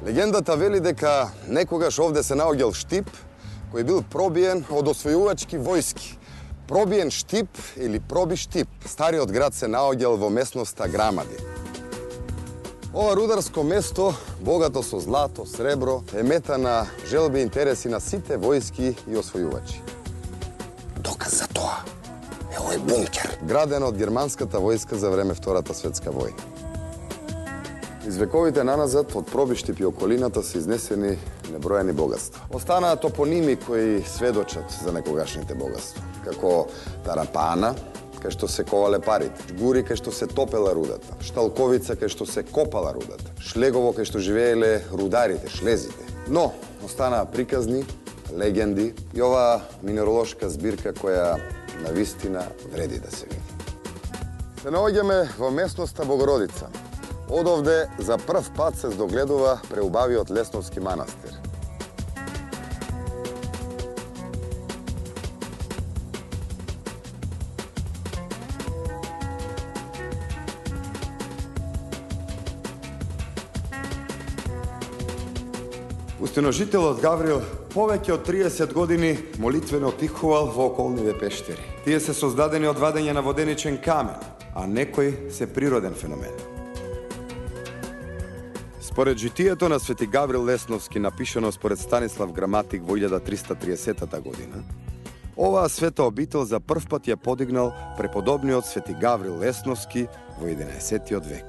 Легендата вели дека некогаш овде се наоѓал штип кој бил пробиен од освојувачки војски. Пробиен штип или проби штип. Стариот град се наоѓал во местноста Грамади. Ова рударско место, богато со злато, сребро, е мета на желби и интереси на сите војски и освојувачи. Доказ за тоа е овој бункер. Граден од германската војска за време Втората светска војна. Из вековите наназад од пробиштип и околината се изнесени неброени богатства. Останаа топоними кои сведочат за некогашните богатства, како Тарапана, кај што се ковале парите, Гури кај што се топела рудата, Шталковица кај што се копала рудата, Шлегово кај што живееле рударите, шлезите. Но останаа приказни, легенди и ова минеролошка збирка која навистина вреди да се види. Се наоѓаме во местноста Богородица. Одовде за прв пат се здогледува преубавиот Лесновски манастир. Устиножителот Гаврил повеќе од 30 години молитвено отихувал во околниве пештери. Тие се создадени од вадење на воденичен камен, а некој се природен феномен. Според житието на Свети Гаврил Лесновски, напишано според Станислав Граматик во 1330 година, оваа света обител за прв пат ја подигнал преподобниот Свети Гаврил Лесновски во 11 век.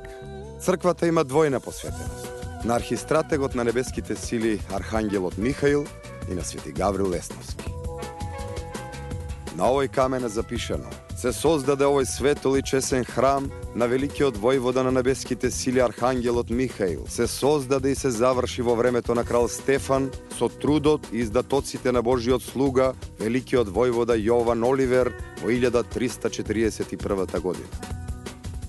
Црквата има двојна посветеност на архистратегот на небеските сили Архангелот Михаил и на Свети Гаврил Лесновски. На овој камен е запишано: се создаде овој светол и чесен храм на великиот војвода на небеските сили Архангелот Михаил. Се создаде и се заврши во времето на крал Стефан со трудот и издатоците на Божиот слуга, великиот војвода Јован Оливер во 1341 година.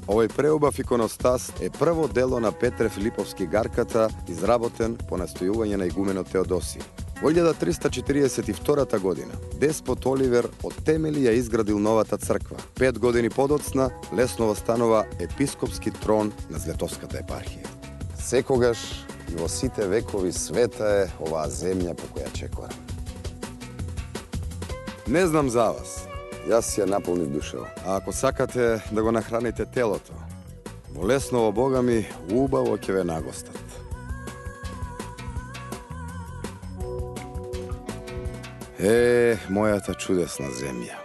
Овој преубав иконостас е прво дело на Петре Филиповски Гарката, изработен по настојување на игуменот Теодосија. Во 1342 година деспот Оливер од темели ја изградил новата црква. 5 години подоцна Лесново станува епископски трон на Злетовската епархија. Секогаш и во сите векови света е оваа земја по која чекорам. Не знам за вас, јас си ја наполнив душево. А ако сакате да го нахраните телото, во Лесново, Бога ми, убаво ќе ве нагостат. Мојата чудесна земја.